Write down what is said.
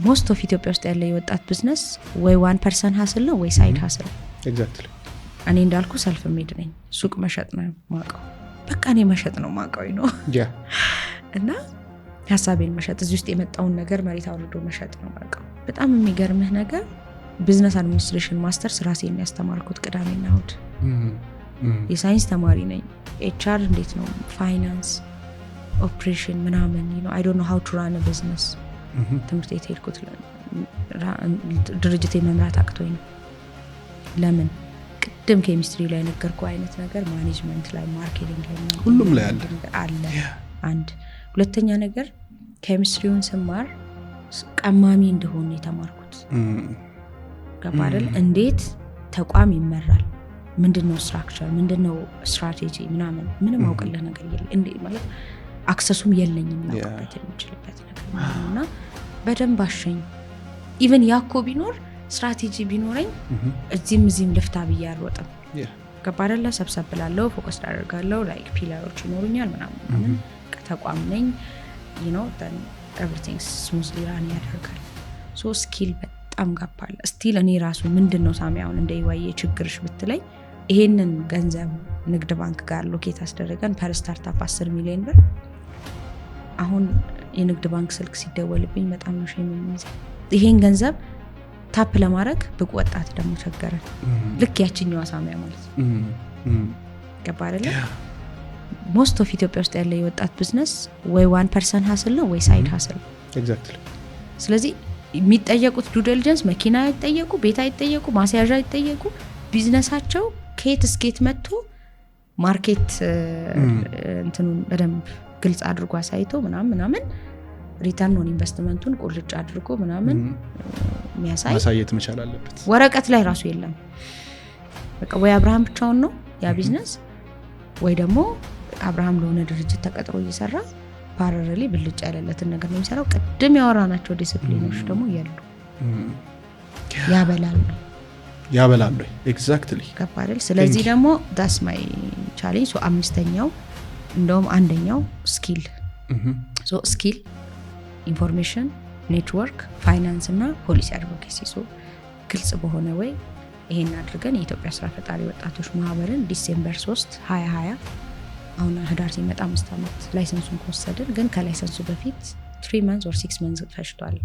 most of ኢትዮጵያ ውስጥ ያለ የወጣት ቢዝነስ ወይ 1% ሀስል ነው ወይ ሳይድ ሀስል ኤግዛክትሊ እኔ እንዳልኩ ሰልፍ ሜድ ነኝ ሱቅ መሸጥ ነው ማቀው በቃ እኔ መሸጥ ነው ማቀው ነው እና ሐሳቤን መሸጥ እዚህ ውስጥ የመጣውን ነገር መሬት አውርዶ መሸጥ ነው ማቀው በጣም የሚገርምህ ነገር ቢዝነስ አድሚኒስትሬሽን ማስተርስ ራሴን ያስተማርኩት ቅዳሜና እሁድ የሳይንስ ተማሪ ነኝ ኤችአር እንዴት ነው ፋይናንስ ኦፕሬሽን ምናምን I don't know how to run a business ትምህርት ቤት ሄድኩት ድርጅት የመምራት አቅቶኝ ለምን ቅድም ኬሚስትሪ ላይ ነገርኩ አይነት ነገር ማኔጅመንት ላይ ማርኬቲንግ ላይ ሁሉም ላይ አለ አንድ ሁለተኛ ነገር ኬሚስትሪውን ስማር ቀማሚ እንደሆነ የተማርኩት ገባረል እንዴት ተቋም ይመራል ምንድነው ስትራክቸር ምንድነው ስትራቴጂ ምንም አውቀለ ነገር የለም እንዴ ማለት አክሰሱም የለኝም ማቀበት የሚችልበት ነገር ነውና በደንብ አሸኝ ኢቭን ያኮ ቢኖር ስትራቴጂ ቢኖረኝ እዚህም ልፍታ ብያሮጥም ገባረለ ሰብሰብላለው ፎከስ አደርጋለሁ ላይክ ፒላሮች ይኖሩኛል ምናምን ተቋም ነኝ then everything smoothly run ያደርጋል so skill በጣም ጋፓል ስቲል እኔ ራሱ ምንድነው ሳሚያውን እንደይዋዬ ችግርሽ ብትለይ ይሄንን ገንዘብ ንግድ ባንክ ጋር ሎኬት አስደረገን ፐር ስታርታፕ 10 ሚሊዮን ብር አሁን የንግድ ባንክ ስልክ ሲደወልብኝ በጣም ነው ሸሚኝ ይሄን ገንዘብ ታፕ ለማድረግ ብቁ ወጣት ደግሞ ቸገረ ልክ ያቺኛው ሳሚያ ማለት ገባረለ most of ኢትዮጵያ ውስጥ ያለ የወጣት ቢዝነስ ወይ 1% ሀስል ነው ወይ ሳይድ ሀስል ኤግዛክትሊ ስለዚህ የሚጠየቁት ዱ ዲሊጀንስ መኪና አይጠየቁ ቤት አይጠየቁ ማስያዣ አይጠየቁ ቢዝነሳቸው ከየት እስከየት መጥቶ ማርኬት እንትኑን በደንብ ግልጽ አድርጎ አሳይቶ ምናምን ሪተርን ኦን ኢንቨስትመንቱን ቁልጭ አድርጎ ምናምን ማሳየት መቻል አለበት ወረቀት ላይ ራሱ የለም በቃ ወይ አብርሃም ብቻውን ነው ያ ቢዝነስ ወይ ደግሞ አብርሃም ለሆነ ድርጅት ተቀጥሮ እየሰራ ፓራሌሊ ብልጭ ያለለትን ነገር ነው የሚሰራው ቀድም ያወራናቸው ዲሲፕሊኖች ደግሞ ያሉ ያበላሉ ኤግዛክትሊ ገባረል ስለዚህ ደግሞ that's my challenge so አምስተኛው እንደውም አንደኛው ስኪል so ስኪል ኢንፎርሜሽን ኔትወርክ ፋይናንስ እና ፖሊሲ አድቮኬሲ so ግልጽ በሆነ ወይ ይሄን አድርገን የኢትዮጵያ ስራ ፈጣሪ ወጣቶች ማህበርን ዲሴምበር 3 2020 አሁን ህዳር ሲመጣ 5 አመት ላይሰንሱን ወሰድን ግን ከላይሰንሱ በፊት 3 months or 6 months ፈጅቷል